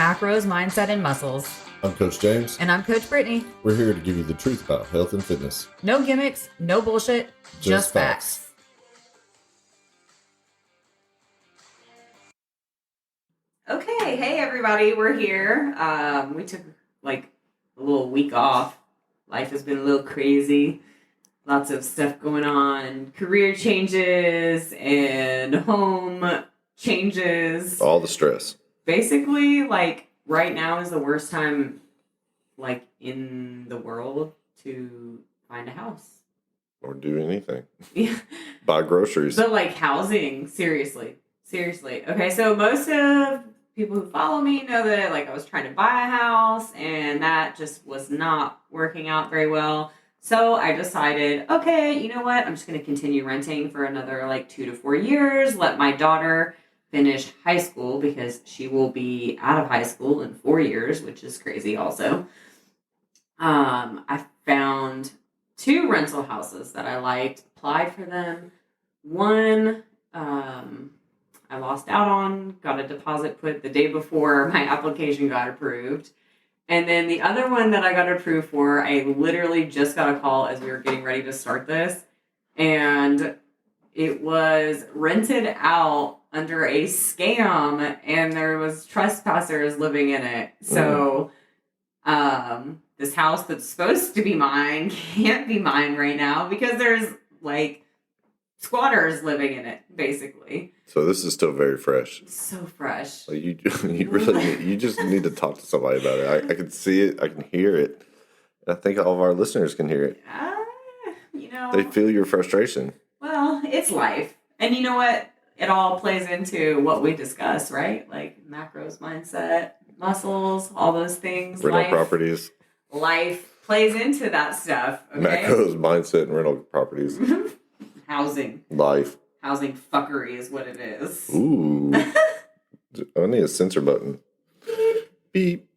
Macros, Mindset, and Muscles. I'm Coach James. And I'm Coach Brittany. We're here to give you the truth about health and fitness. No gimmicks, no bullshit, just facts. Okay, hey everybody, we're here. We took like a little week off. Life has been a little crazy. Lots of stuff going on, career changes and home changes. All the stress. Basically, like right now is the worst time like in the world to find a house. Or do anything. Yeah. Buy groceries. But like housing, seriously. Okay, so most of people who follow me know that like I was trying to buy a house and that just was not working out very well. So I decided, okay, you know what? I'm just going to continue renting for another like 2 to 4 years. Let my daughter finish high school because she will be out of high school in 4 years, which is crazy also. I found 2 rental houses that I liked, applied for them. One, I lost out on, got a deposit put the day before my application got approved. And then the other one that I got approved for, I literally just got a call as we were getting ready to start this. And it was rented out under a scam and there was trespassers living in it. So this house that's supposed to be mine can't be mine right now because there's like squatters living in it, basically. So this is still very fresh. So fresh. Like you just need to talk to somebody about it. I can see it. I can hear it. I think all of our listeners can hear it. They feel your frustration. Well, it's life. And you know what? It all plays into what we discuss, right? Like macros, mindset, muscles, all those things. Rental properties. Life plays into that stuff. Okay? Macros, mindset, and rental properties. Housing. Life. Housing fuckery is what it is. Ooh. I need a censor button. Beep.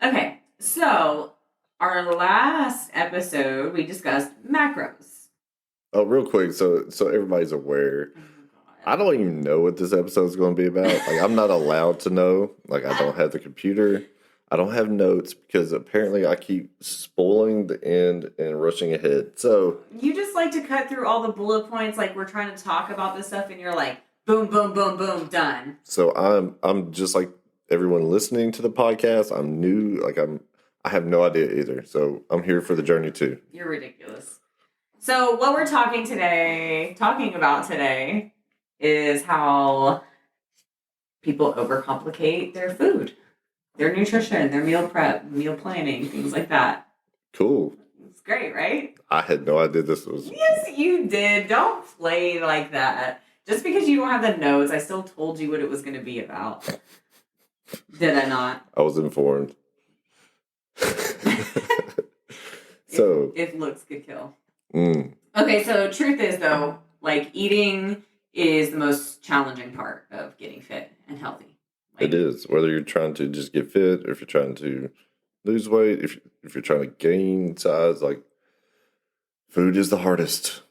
Okay, so our last episode, we discussed macros. Oh, real quick, so everybody's aware. I don't even know what this episode is going to be about. Like, I'm not allowed to know. Like, I don't have the computer. I don't have notes because apparently I keep spoiling the end and rushing ahead. So you just like to cut through all the bullet points, like we're trying to talk about this stuff, and you're like, boom, boom, boom, boom, done. So I'm just like everyone listening to the podcast. I'm new. Like I have no idea either. So I'm here for the journey too. You're ridiculous. So what we're talking about today is how people overcomplicate their food. Their nutrition, their meal prep, meal planning, things like that. Cool. It's great, right? I had no idea this was... Yes, you did. Don't play like that. Just because you don't have the notes, I still told you what it was going to be about. Did I not? I was informed. So... If looks could kill. Mm. Okay, so truth is, though, like eating is the most challenging part of getting fit and healthy. Like, it is. Whether you're trying to just get fit, or if you're trying to lose weight, if you're trying to gain size, like food is the hardest.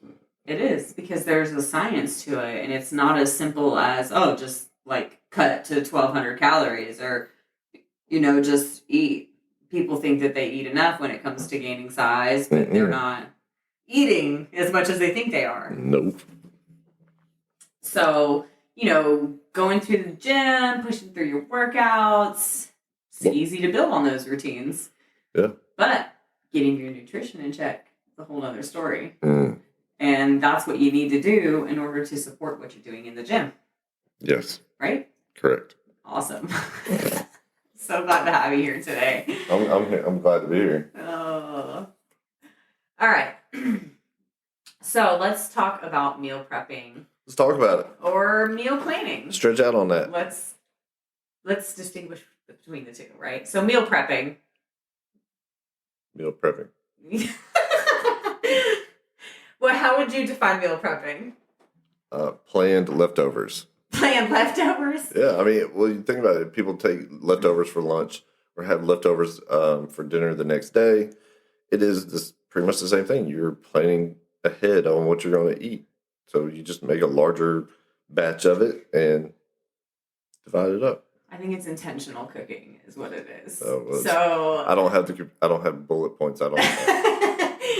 It is because there's a science to it, and it's not as simple as just like cut to 1,200 calories or just eat. People think that they eat enough when it comes to gaining size, but they're not eating as much as they think they are. Nope. So going to the gym, pushing through your workouts, it's easy to build on those routines. Yeah. But getting your nutrition in check is a whole other story. Mm. And that's what you need to do in order to support what you're doing in the gym. Yes. Right? Correct. Awesome. So glad to have you here today. I'm glad to be here. All right. So let's talk about meal prepping. Let's talk about it. Or meal planning. Stretch out on that. Let's distinguish between the two, right? So meal prepping. Meal prepping. Well, how would you define meal prepping? Planned leftovers. Planned leftovers? Yeah, I mean, well, you think about it. People take leftovers for lunch or have leftovers for dinner the next day. It is pretty much the same thing. You're planning ahead on what you're going to eat. So you just make a larger batch of it and divide it up. I think it's intentional cooking is what it is. Oh, well, So I don't have bullet points. I don't.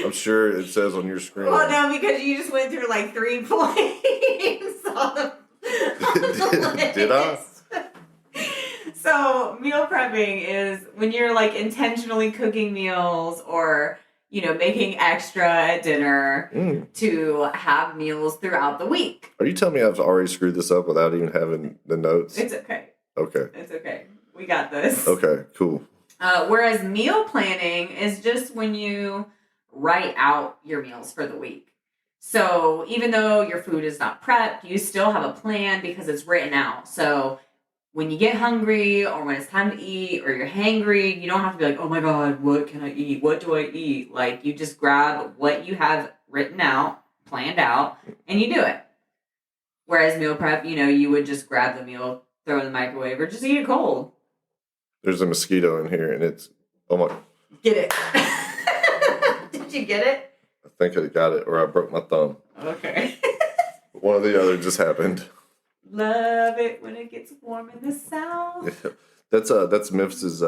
I'm sure it says on your screen. Well, no, because you just went through like 3 points on the list. Did I? So meal prepping is when you're like intentionally cooking meals or, making extra at dinner to have meals throughout the week. Are you telling me I've already screwed this up without even having the notes? It's okay. Okay. It's okay. We got this. Okay, cool. Whereas meal planning is just when you write out your meals for the week. So even though your food is not prepped, you still have a plan because it's written out. So when you get hungry or when it's time to eat or you're hangry, you don't have to be like, oh my God, what can I eat? What do I eat? Like you just grab what you have written out, planned out, and you do it. Whereas meal prep, you would just grab the meal, throw it in the microwave, or just eat it cold. There's a mosquito in here and it's, oh my. Get it. Did you get it? I think I got it or I broke my thumb. Okay. One or the other just happened. Love it when it gets warm in the south. Yeah. That's Memphis's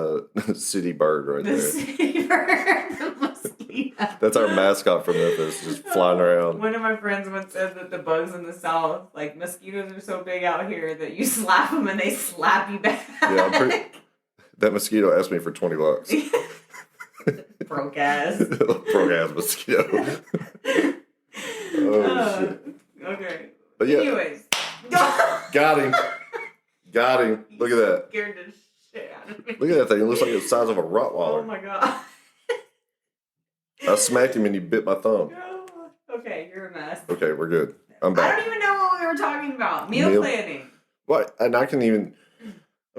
city bird right there. The city bird, the mosquito. That's our mascot for Memphis, just flying around. One of my friends once said that the bugs in the south, like mosquitoes, are so big out here that you slap them and they slap you back. Yeah, that mosquito asked me for $20. Broke ass. Broke ass mosquito. Oh shit. Okay. But yeah. Anyways. Got him. Look at that. Scared the shit out of me. Look at that thing. It looks like the size of a Rottweiler. Oh my God. I smacked him and he bit my thumb. Okay, you're a mess. Okay, we're good. I'm back. I don't even know what we were talking about. Meal planning. What? And I'm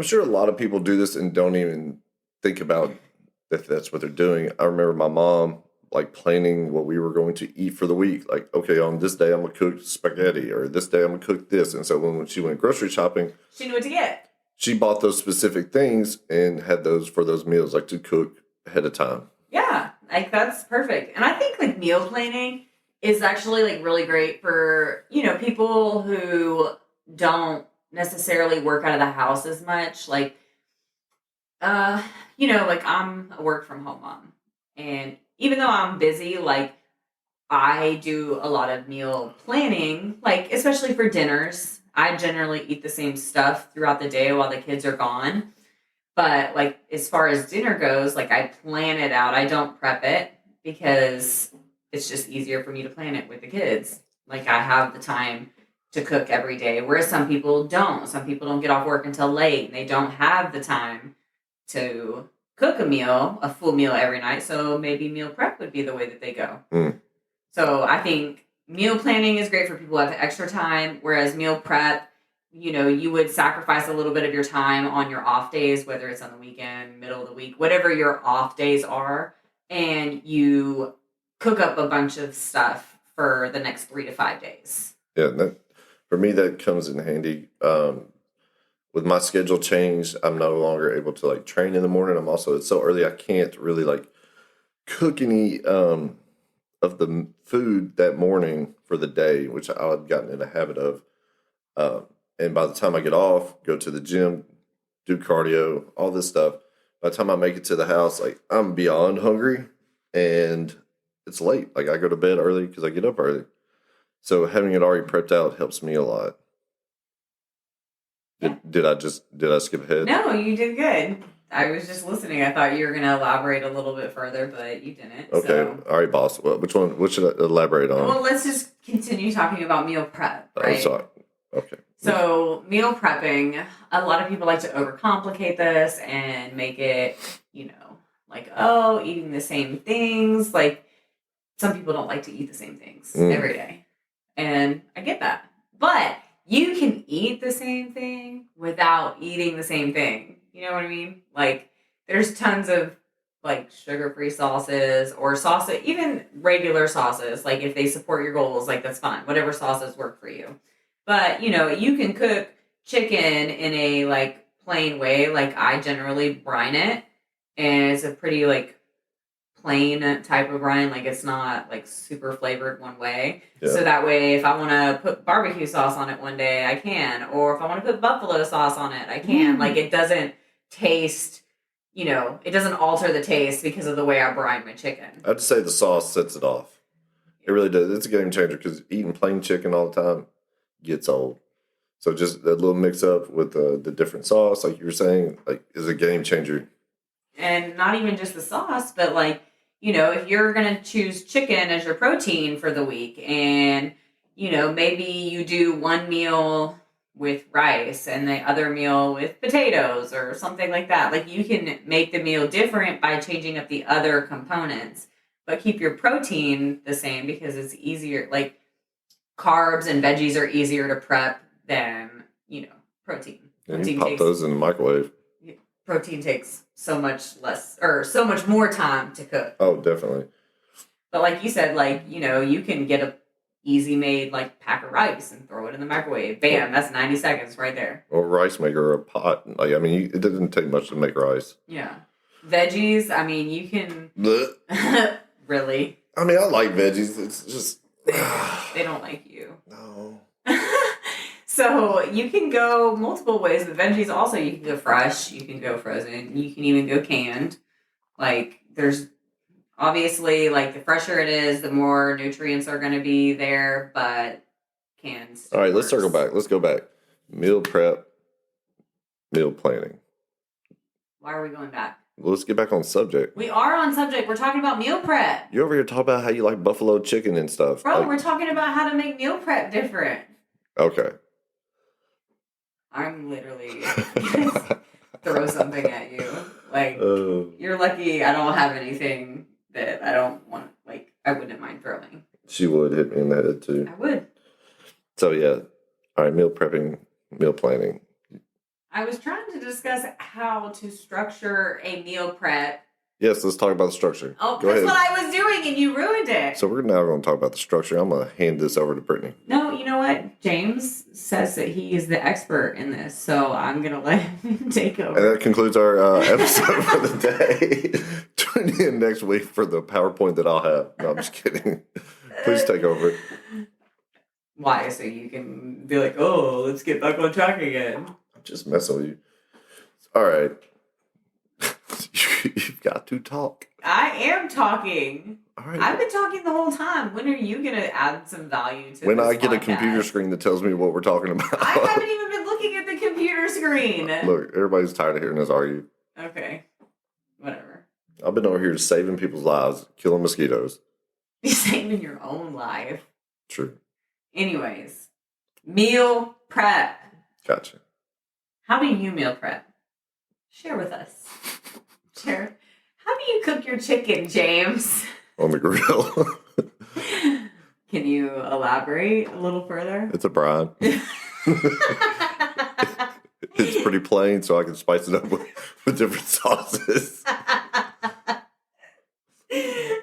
sure a lot of people do this and don't even think about that that's what they're doing. I remember my mom like planning what we were going to eat for the week. Like, okay, on this day I'm gonna cook spaghetti, or this day I'm gonna cook this. And so when she went grocery shopping, she knew what to get. She bought those specific things and had those for those meals, like to cook ahead of time. Yeah, like that's perfect. And I think like meal planning is actually like really great for, people who don't necessarily work out of the house as much. Like, like I'm a work from home mom. And even though I'm busy, like I do a lot of meal planning, like especially for dinners. I generally eat the same stuff throughout the day while the kids are gone. But like as far as dinner goes, like I plan it out. I don't prep it because it's just easier for me to plan it with the kids. Like I have the time to cook every day, whereas some people don't. Some people don't get off work until late and they don't have the time to cook a full meal every night. So maybe meal prep would be the way that they go. So I think meal planning is great for people who have extra time, whereas meal prep, you would sacrifice a little bit of your time on your off days, whether it's on the weekend, middle of the week, whatever your off days are, and you cook up a bunch of stuff for the next 3 to 5 days. Yeah, for me, that comes in handy. With my schedule changed, I'm no longer able to like train in the morning. It's so early I can't really like cook any of the food that morning for the day, which I had gotten in a habit of. And by the time I get off, go to the gym, do cardio, all this stuff, by the time I make it to the house, like I'm beyond hungry and it's late. Like I go to bed early because I get up early. So having it already prepped out helps me a lot. Yeah. Did I skip ahead? No, you did good. I was just listening. I thought you were going to elaborate a little bit further, but you didn't. Okay. So. All right, boss. Well, what should I elaborate on? Well, let's just continue talking about meal prep, right? I'm sorry. Okay. So meal prepping, a lot of people like to overcomplicate this and make it, like, eating the same things. Like some people don't like to eat the same things every day. And I get that. But you can eat the same thing without eating the same thing. You know what I mean? Like there's tons of like sugar-free sauces or sauce, even regular sauces. Like if they support your goals, like that's fine. Whatever sauces work for you. But, you can cook chicken in a like plain way. Like I generally brine it and it's a pretty like plain type of brine, like it's not like super flavored one way. Yeah. So that way, if I want to put barbecue sauce on it one day, I can. Or if I want to put buffalo sauce on it, I can. Like it doesn't taste, it doesn't alter the taste because of the way I brine my chicken. I'd say the sauce sets it off. It really does. It's a game changer because eating plain chicken all the time gets old. So just a little mix up with the different sauce, like you were saying, like is a game changer. And not even just the sauce, but like, if you're going to choose chicken as your protein for the week and, maybe you do one meal with rice and the other meal with potatoes or something like that. Like you can make the meal different by changing up the other components, but keep your protein the same because it's easier. Like carbs and veggies are easier to prep than, protein. And you pop those in the microwave. Protein takes so much less or so much more time to cook. Oh, definitely. But like you said, like, you can get a easy made like pack of rice and throw it in the microwave. Bam, that's 90 seconds right there. Or rice maker or a pot. Like, I mean, it doesn't take much to make rice. Yeah. Veggies, I mean, you can really. I mean, I like veggies. It's just they don't like you. No. So you can go multiple ways with veggies. Also, you can go fresh, you can go frozen, you can even go canned. Like there's obviously like the fresher it is, the more nutrients are going to be there. But canned. All right, let's circle back. Let's go back. Meal prep, meal planning. Why are we going back? Well, let's get back on subject. We are on subject. We're talking about meal prep. You over here talking about how you like buffalo chicken and stuff. Bro, we're talking about how to make meal prep different. Okay. I'm literally throw something at you. Like, you're lucky I don't have anything that I don't want, like, I wouldn't mind throwing. She would hit me in the head, too. I would. So, yeah. All right, meal prepping, meal planning. I was trying to discuss how to structure a meal prep. Yes, let's talk about the structure. Oh, that's what I was doing, and you ruined it. So we're now going to talk about the structure. I'm going to hand this over to Brittany. No, you know what? James says that he is the expert in this, so I'm going to let him take over. And that concludes our episode for the day. Tune in next week for the PowerPoint that I'll have. No, I'm just kidding. Please take over. Why? So you can be like, oh, let's get back on track again. I'm just messing with you. All right. You've got to talk. I am talking. All right. I've been talking the whole time. When are you going to add some value to when this I get podcast? a computer screen that tells me what we're talking about. I haven't even been looking at the computer screen. Look, everybody's tired of hearing us argue. Okay. Whatever. I've been over here saving people's lives, killing mosquitoes. You're saving your own life. True. Anyways, meal prep. Gotcha. How do you meal prep? Share with us. Share. How do you cook your chicken, James? On the grill. Can you elaborate a little further? It's a brine. It's pretty plain, so I can spice it up with different sauces.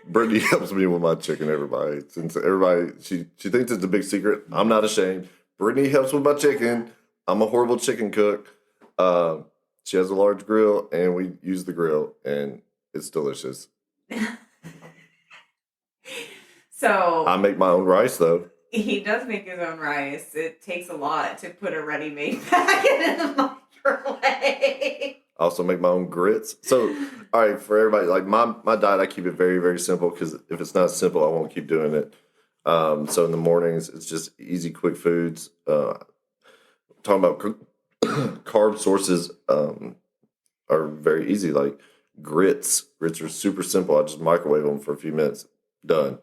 Brittany helps me with my chicken, everybody. Since everybody, she thinks it's a big secret. I'm not ashamed. Brittany helps with my chicken. I'm a horrible chicken cook. She has a large grill, and we use the grill, and it's delicious. So I make my own rice, though. He does make his own rice. It takes a lot to put a ready-made packet in the microwave. I also make my own grits. So, all right, for everybody, like my diet, I keep it very, very simple because if it's not simple, I won't keep doing it. So in the mornings, it's just easy, quick foods. Talking about carb sources are very easy. Like grits. Grits are super simple. I just microwave them for a few minutes. Done.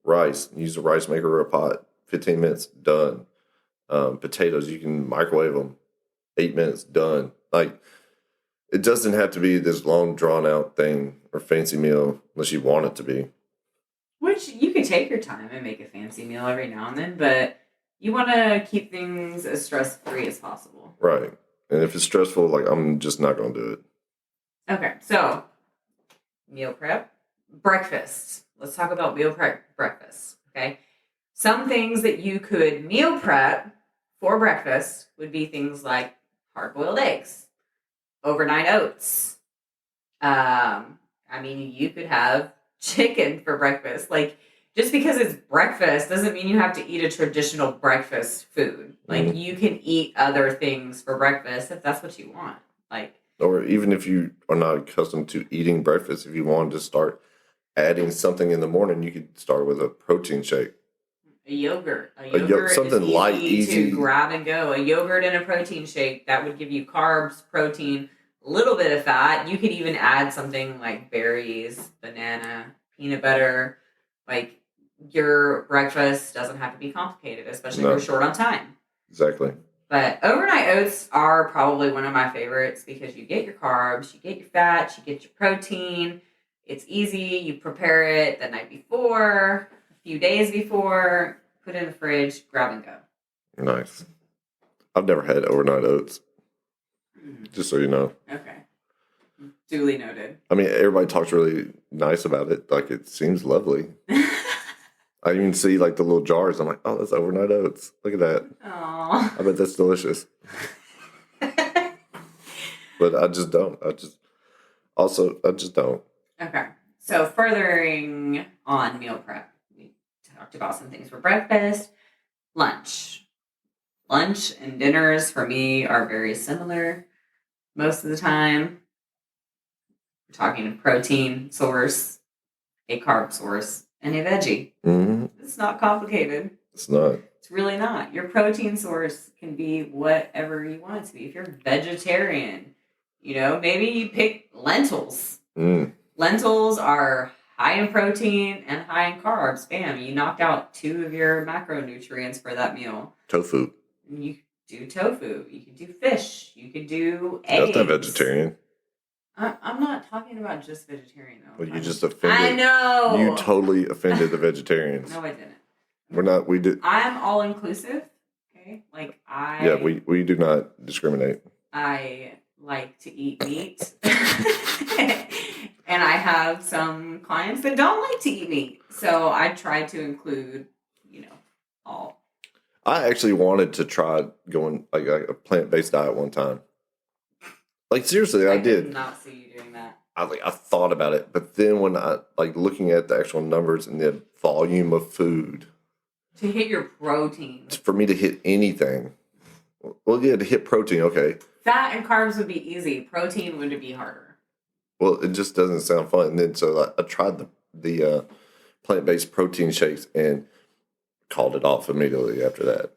Rice. Use a rice maker or a pot. 15 minutes. Done. Potatoes. You can microwave them. 8 minutes. Done. Like, it doesn't have to be this long, drawn-out thing or fancy meal unless you want it to be. Which you could take your time and make a fancy meal every now and then, but you want to keep things as stress-free as possible. Right. And if it's stressful, like, I'm just not going to do it. Okay, so meal prep. Breakfast. Let's talk about meal prep breakfast, okay? Some things that you could meal prep for breakfast would be things like hard-boiled eggs, overnight oats. I I mean, you could have chicken for breakfast. Like, just because it's breakfast doesn't mean you have to eat a traditional breakfast food. Like, you can eat other things for breakfast if that's what you want. Like, or even if you are not accustomed to eating breakfast, if you wanted to start adding something in the morning, you could start with a protein shake. a yogurt. A yogurt something is light, easy easy. to grab and go. A yogurt and a protein shake, that would give you carbs, protein, a little bit of fat. You could even add something like berries, banana, peanut butter. Like, your breakfast doesn't have to be complicated, especially if you're short on time. Exactly. But overnight oats are probably one of my favorites because you get your carbs, you get your fat, you get your protein. It's easy. You prepare it the night before, a few days before, put it in the fridge, grab and go. Nice. I've never had overnight oats, just so you know. Okay. Duly noted. I mean, everybody talks really nice about it. Like, it seems lovely. I even see, like, the little jars. I'm like, oh, that's overnight oats. Look at that. Aww. I bet that's delicious. But I just don't. I just don't. Okay. So, furthering on meal prep, we talked about some things for breakfast, lunch. Lunch and dinners for me are very similar most of the time. We're talking a protein source, a carb source, and a veggie. Mm-hmm. It's not complicated. It's not. It's really not. Your protein source can be whatever you want it to be. If you're vegetarian, maybe you pick lentils. Lentils are high in protein and high in carbs. Bam, you knocked out 2 of your macronutrients for that meal. Tofu. You could do tofu. You could do fish. You could do eggs. That's not vegetarian. I'm not talking about just vegetarian, though. Well, you just offended. I know. You totally offended the vegetarians. No, I didn't. We're not. We did. I'm all inclusive. Okay, like Yeah, we do not discriminate. I like to eat meat, and I have some clients that don't like to eat meat, so I try to include, all. I actually wanted to try going like a plant-based diet one time. Like, seriously, I did. Did not see you doing that. I thought about it, but then when I looking at the actual numbers and the volume of food to hit your protein, for me to hit anything, well, yeah, to hit protein, okay. Fat and carbs would be easy. Protein would be harder. Well, it just doesn't sound fun. And then so I tried the plant-based protein shakes and called it off immediately after that.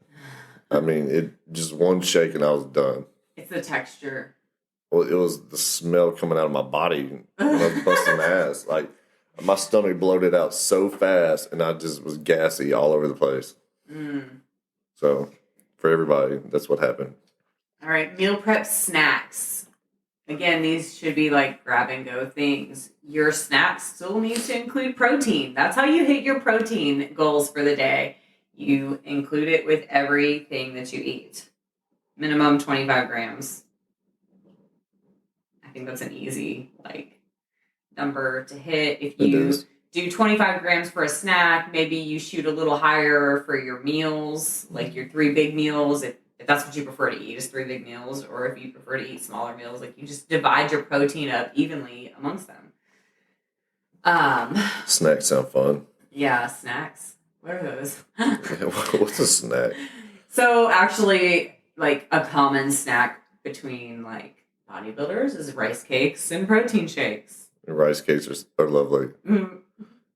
I mean, it just one shake and I was done. It's the texture. Well, it was the smell coming out of my body when I was busting ass. Like, my stomach bloated out so fast, and I just was gassy all over the place. So, for everybody, that's what happened. All right, meal prep snacks. Again, these should be like grab and go things. Your snacks still need to include protein. That's how you hit your protein goals for the day. You include it with everything that you eat. Minimum 25 grams. I think that's an easy number to hit. If you do 25 grams for a snack, maybe you shoot a little higher for your meals, like your 3 big meals. If that's what you prefer to eat, is 3 big meals, or if you prefer to eat smaller meals, you just divide your protein up evenly amongst them. Snacks sound fun. Yeah, snacks. What are those? What's a snack? So actually, a common snack between bodybuilders is rice cakes and protein shakes. And rice cakes are lovely.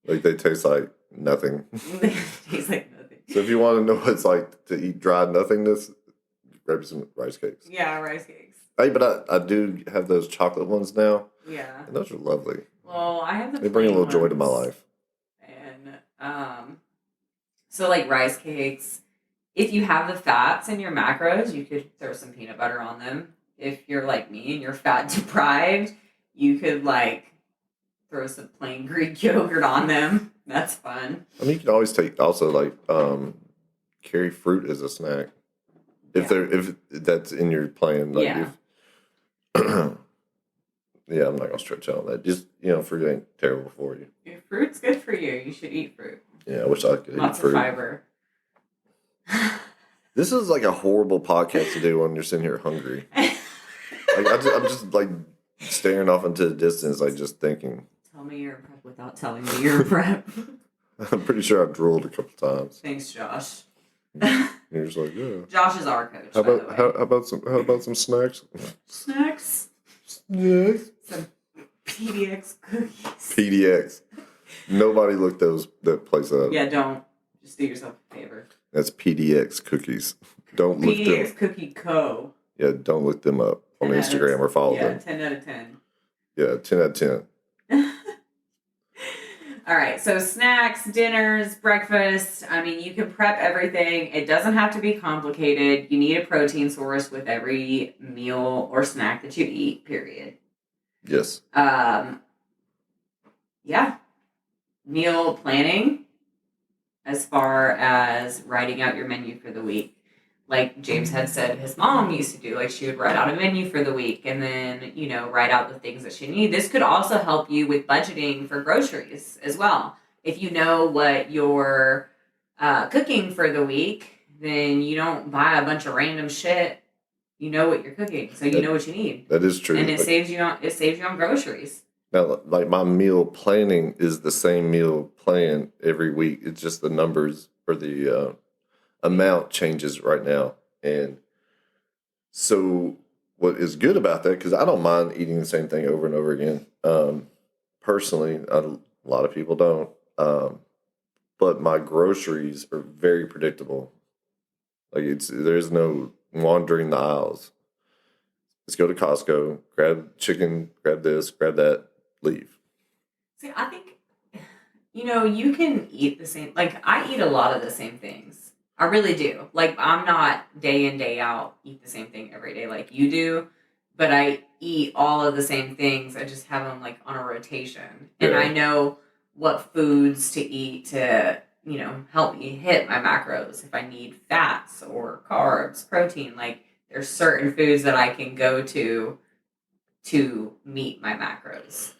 They taste like nothing. They taste like nothing. So if you want to know what it's like to eat dry nothingness, grab some rice cakes. Yeah, rice cakes. Hey, but I do have those chocolate ones now. Yeah. And those are lovely. Well, I have the They bring a little plain joy to my ones. life. And so rice cakes, if you have the fats in your macros, you could throw some peanut butter on them. If you're like me and you're fat deprived, you could throw some plain Greek yogurt on them. That's fun. I mean, you can always take carry fruit as a snack if that's in your plan. Yeah, I'm not gonna stretch out on that. Just fruit ain't terrible for you. If fruit's good for you, you should eat fruit. Yeah, I wish I could Lots eat fruit. Lots of fiber. This is a horrible podcast to do when you're sitting here hungry. I'm just staring off into the distance, just thinking. tell me you're a prep without telling me you're a prep. I'm pretty sure I drooled a couple times. Thanks, Josh. You're just like, yeah. Josh is our coach. How by about the way. how about some snacks? Snacks? Yes. Some PDX cookies. PDX. Nobody looked that place up. Yeah, don't. Just do yourself a favor. That's PDX cookies. Don't look them. PDX Cookie Co. Yeah, don't look them up on Instagram or follow them. 10 out of 10. Yeah, 10 out of 10. All right, so snacks, dinners, breakfast. I mean, you can prep everything. It doesn't have to be complicated. You need a protein source with every meal or snack that you eat, period. Yes. Yeah. Meal planning as far as writing out your menu for the week. Like James had said his mom used to do, like she would write out a menu for the week and then, write out the things that she needs. This could also help you with budgeting for groceries as well. If you know what you're cooking for the week, then you don't buy a bunch of random shit. You know what you're cooking, so you know what you need. That is true. And it saves you on groceries. Now, like my meal planning is the same meal plan every week. It's just the numbers or the amount changes right now. And so what is good about that, because I don't mind eating the same thing over and over again. Personally, a lot of people don't. But my groceries are very predictable. Like there's no wandering the aisles. Let's go to Costco, grab chicken, grab this, grab that, leave. See, I think, you can eat the same, like I eat a lot of the same things. I really do. Like, I'm not day in, day out, eat the same thing every day like you do, but I eat all of the same things. I just have them, like, on a rotation. And I know what foods to eat to, help me hit my macros. If I need fats or carbs, protein, like, there's certain foods that I can go to meet my macros.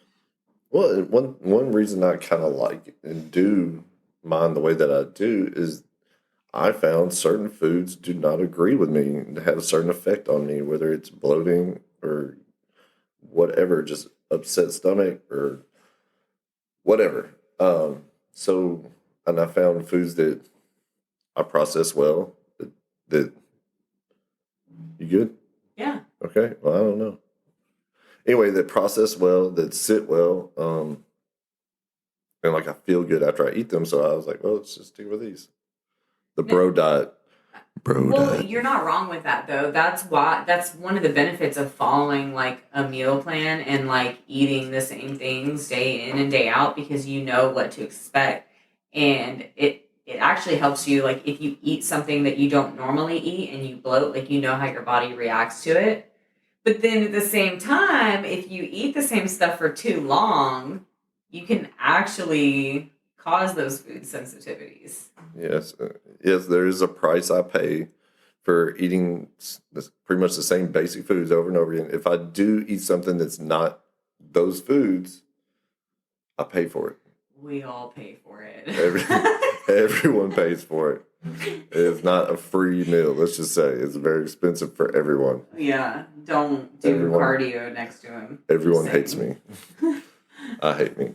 Well, one reason I kind of like and do mind the way that I do is I found certain foods do not agree with me and have a certain effect on me, whether it's bloating or whatever, just upset stomach or whatever. And I found foods that I process well. That you good? Yeah. Okay. Well, I don't know. Anyway, that process well, that sit well, and like I feel good after I eat them. So I was like, well, let's just stick with these. The bro diet. Well, you're not wrong with that though. That's one of the benefits of following like a meal plan and like eating the same things day in and day out, because you know what to expect. And it actually helps you, like if you eat something that you don't normally eat and you bloat, like you know how your body reacts to it. But then at the same time, if you eat the same stuff for too long, you can actually cause those food sensitivities. Yes, there is a price I pay for eating pretty much the same basic foods over and over again. If I do eat something that's not those foods, I pay for it. We all pay for it. Everyone pays for it. It's not a free meal. Let's just say it's very expensive for everyone. Yeah, don't do cardio next to him. Everyone hates me. I hate me.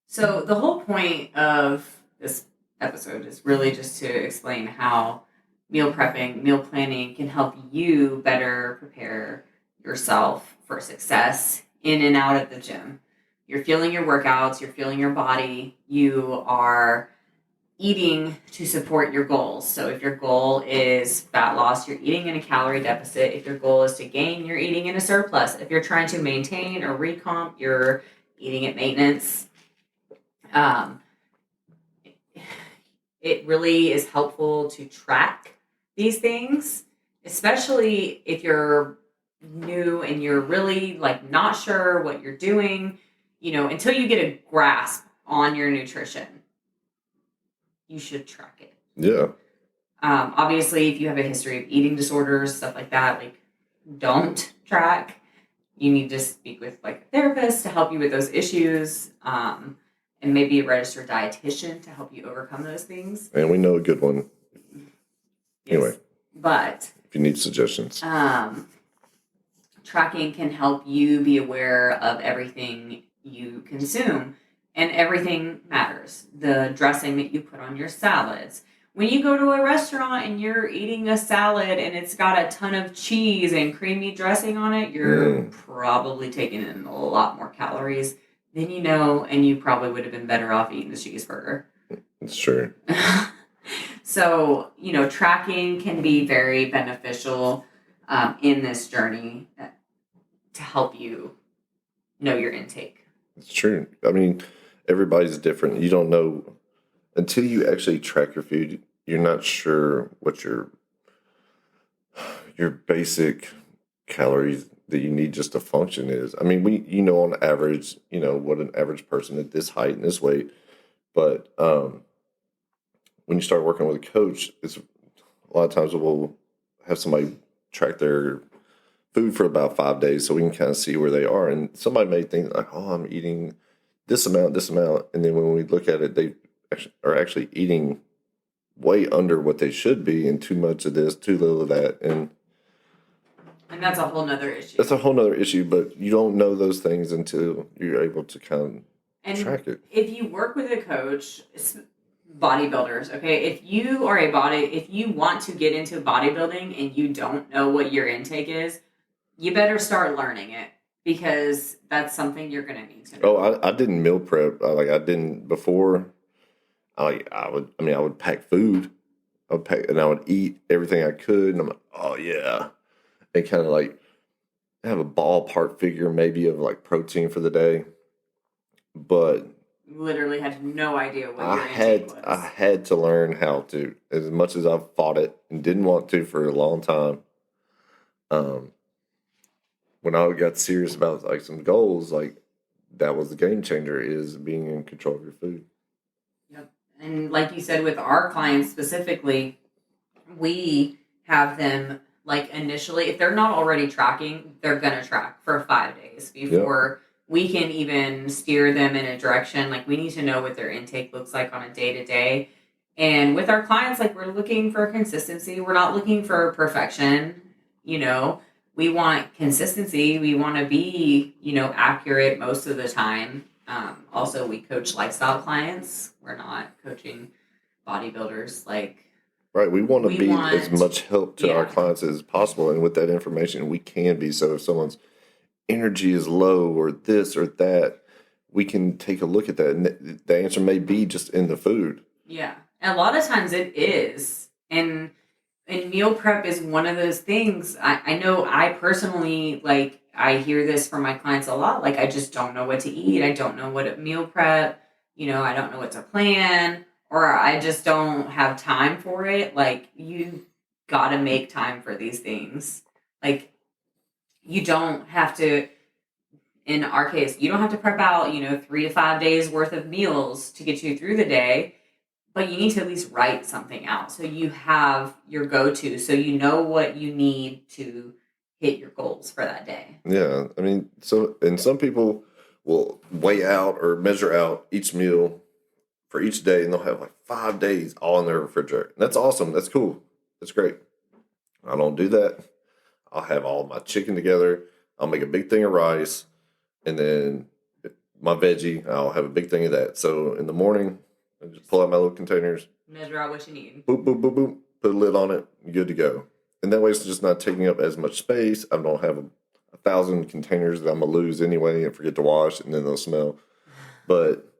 So the whole point of this episode is really just to explain how meal planning can help you better prepare yourself for success in and out of the gym. You're feeling your workouts, you're feeling your body, you are eating to support your goals. So if your goal is fat loss, you're eating in a calorie deficit. If your goal is to gain, you're eating in a surplus. If you're trying to maintain or recomp, you're eating at maintenance. It really is helpful to track these things, especially if you're new and you're really like not sure what you're doing, until you get a grasp on your nutrition, you should track it. Yeah. Obviously, if you have a history of eating disorders, stuff like that, like don't track. You need to speak with like a therapist to help you with those issues. And maybe a registered dietitian to help you overcome those things. And we know a good one. Yes. Anyway. But if you need suggestions. tracking can help you be aware of everything you consume, and everything matters. The dressing that you put on your salads. When you go to a restaurant and you're eating a salad and it's got a ton of cheese and creamy dressing on it, you're probably taking in a lot more calories than you know, and you probably would have been better off eating the cheeseburger. It's true. So, tracking can be very beneficial in this journey to help you know your intake. It's true. I mean, everybody's different. You don't know until you actually track your food. You're not sure what your basic calories that you need just to function is. I mean, on average, what an average person at this height and this weight. But when you start working with a coach, it's a lot of times we'll have somebody track their food for about 5 days so we can kind of see where they are. And somebody may think like, oh, I'm eating this amount. And then when we look at it, they are actually eating way under what they should be, and too much of this, too little of that. And that's a whole nother issue. That's a whole nother issue, but you don't know those things until you're able to kind of track it. If you work with a coach, bodybuilders, okay, if you want to get into bodybuilding and you don't know what your intake is, you better start learning it, because that's something you're going to need to know. Oh, I didn't meal prep. I didn't before. I would pack food. And I would eat everything I could. And I'm like, oh yeah. And kind of like have a ballpark figure maybe of like protein for the day. But literally had no idea what your intake was. I had to learn how to, as much as I've fought it and didn't want to for a long time. When I got serious about like some goals, like that was the game changer, is being in control of your food. Yep. And like you said, with our clients specifically, we have them like initially, if they're not already tracking, they're going to track for 5 days before we can even steer them in a direction. Like we need to know what their intake looks like on a day-to-day. And with our clients, like we're looking for consistency. We're not looking for perfection. We want consistency. We want to be, accurate most of the time. Also, we coach lifestyle clients. We're not coaching bodybuilders. Right. We want to be as much help to our clients as possible. And with that information, we can be. So if someone's energy is low or this or that, we can take a look at that. And the answer may be just in the food. Yeah. And a lot of times it is. And meal prep is one of those things. I know I personally, I hear this from my clients a lot. I just don't know what to eat. I don't know what to meal prep. I don't know what to plan, or I just don't have time for it. You got to make time for these things. You don't have to, in our case, you don't have to prep out, 3 to 5 days worth of meals to get you through the day. But you need to at least write something out so you have your go-to, so you know what you need to hit your goals for that day. Yeah, I mean, and some people will weigh out or measure out each meal for each day, and they'll have 5 days all in their refrigerator. And that's awesome. That's cool. That's great. I don't do that. I'll have all my chicken together. I'll make a big thing of rice, and then my veggie, I'll have a big thing of that. So in the morning, I just pull out my little containers. Measure out what you need. Boop, boop, boop, boop. Put a lid on it. You're good to go. And that way it's just not taking up as much space. I don't have 1,000 containers that I'm going to lose anyway and forget to wash, and then they'll smell. But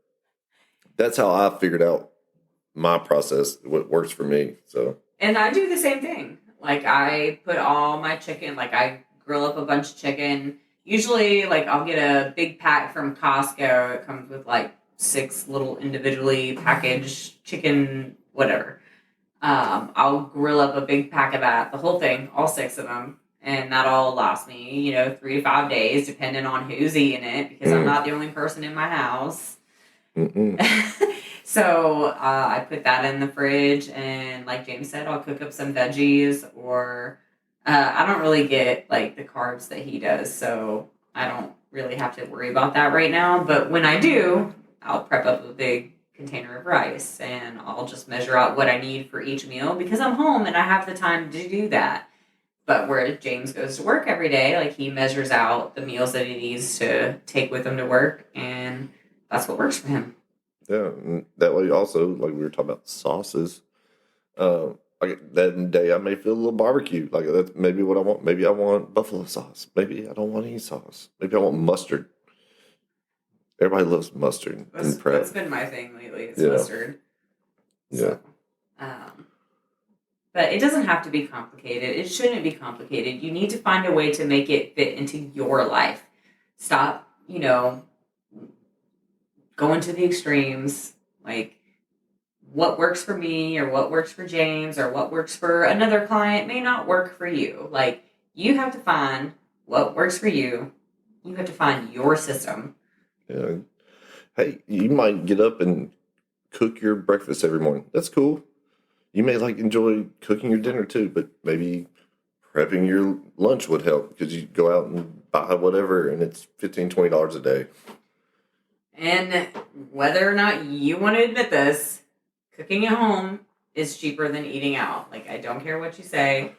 that's how I figured out my process, what works for me. So. And I do the same thing. I put all my chicken, I grill up a bunch of chicken. Usually, I'll get a big pack from Costco. It comes with 6 little individually packaged chicken, whatever. I'll grill up a big pack of that, the whole thing, all 6 of them. And that'll last me, 3 to 5 days, depending on who's eating it, because I'm not the only person in my house. So I put that in the fridge, and like James said, I'll cook up some veggies, or I don't really get the carbs that he does, so I don't really have to worry about that right now. But when I do, I'll prep up a big container of rice, and I'll just measure out what I need for each meal, because I'm home and I have the time to do that. But where James goes to work every day, like he measures out the meals that he needs to take with him to work, and that's what works for him. Yeah, and that way also, like we were talking about sauces, like that day I may feel a little barbecue. Like that's maybe what I want. Maybe I want buffalo sauce. Maybe I don't want any sauce. Maybe I want mustard. Everybody loves mustard in prep. That's been my thing lately. It's mustard. So, but it doesn't have to be complicated. It shouldn't be complicated. You need to find a way to make it fit into your life. Stop, going to the extremes. Like, what works for me or what works for James or what works for another client may not work for you. Like, you have to find what works for you. You have to find your system. Yeah. Hey, you might get up and cook your breakfast every morning. That's cool. You may enjoy cooking your dinner too, but maybe prepping your lunch would help because you go out and buy whatever and it's $15, $20 a day. And whether or not you want to admit this, cooking at home is cheaper than eating out. Like, I don't care what you say.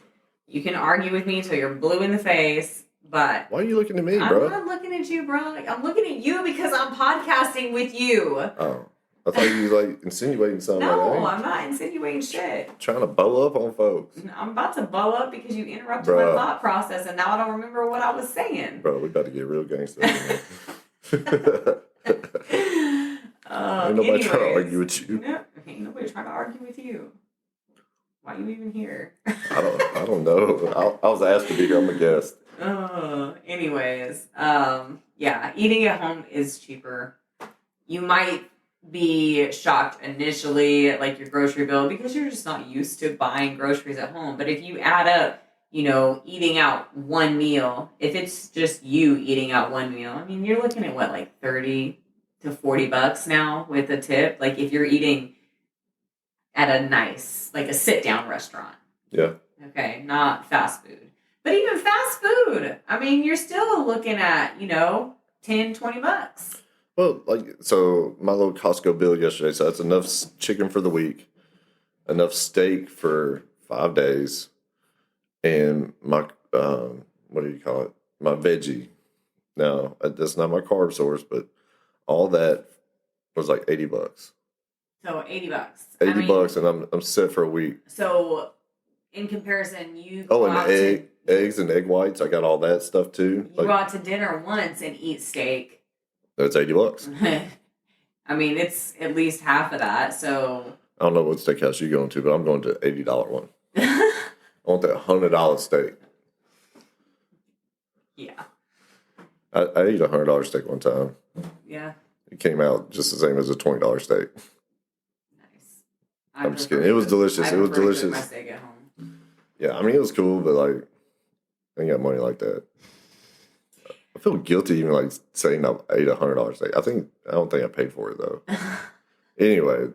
You can argue with me till you're blue in the face, but... Why are you looking at me, bro? I'm not looking at you, bro. I'm looking at you because I'm podcasting with you. Oh. I thought you was insinuating something. No, I'm not insinuating shit. Trying to bow up on folks. I'm about to bow up because you interrupted my thought process and now I don't remember what I was saying. Bro, we about to get real gangster. Ain't nobody trying to argue with you. No, ain't nobody trying to argue with you. Why are you even here? I don't know. I was asked to be here. I'm a guest. Anyways, eating at home is cheaper. You might be shocked initially, like your grocery bill, because you're just not used to buying groceries at home. But if you add up, eating out one meal, if it's just you eating out one meal, I mean, you're looking at what, 30 to $40 now with a tip. Like if you're eating at a nice, a sit down restaurant. Yeah. Okay. Not fast food, but even fast food, I mean, you're still looking at, $10, $20. Well, so my little Costco bill yesterday, so that's enough chicken for the week, enough steak for 5 days, and my, what do you call it? My veggie. Now, that's not my carb source, but all that was $80. So $80. $80, and I'm set for a week. So, in comparison, you go out and eggs and egg whites. I got all that stuff too. You go out to dinner once and eat steak. That's $80. I mean, it's at least half of that. So I don't know what steakhouse you're going to, but I'm going to $80 one. I want that $100 steak. Yeah. I ate a $100 steak one time. Yeah. It came out just the same as a $20 steak. Nice. I'm just kidding. It was delicious. It was delicious. My steak at home. Yeah, I mean, it was cool, but I ain't got money like that. I feel guilty even saying I ate a $100 steak. I don't think I paid for it though. Anyway.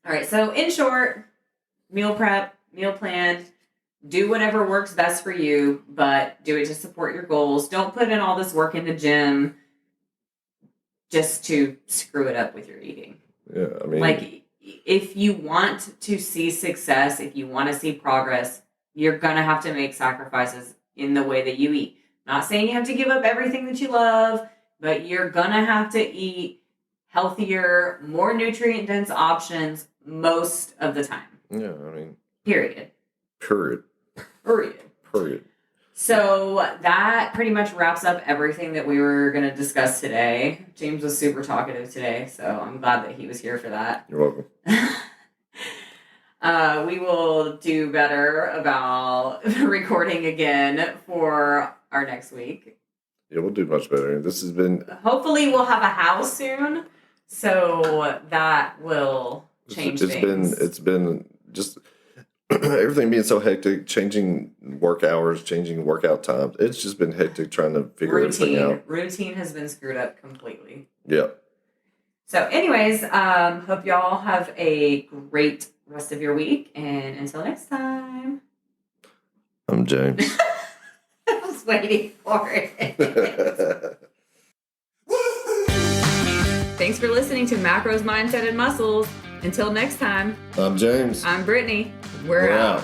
All right. So in short, meal prep, meal plan, do whatever works best for you, but do it to support your goals. Don't put in all this work in the gym just to screw it up with your eating. Yeah, I mean, if you want to see success, if you want to see progress, you're gonna have to make sacrifices in the way that you eat. Not saying you have to give up everything that you love, but you're gonna have to eat healthier, more nutrient-dense options most of the time. Yeah, I mean... Period. So that pretty much wraps up everything that we were going to discuss today. James was super talkative today, so I'm glad that he was here for that. You're welcome. We will do better about recording again for our next week. Yeah, we'll do much better. This has been... Hopefully we'll have a house soon, so that will change things. It's been just... everything being so hectic, changing work hours, changing workout times. It's just been hectic trying to figure everything out. Routine has been screwed up completely. Yeah. So anyways, hope y'all have a great rest of your week. And until next time. I'm James. I was waiting for it. Thanks for listening to Macros, Mindset, and Muscles. Until next time. I'm James. I'm Brittany. We're out.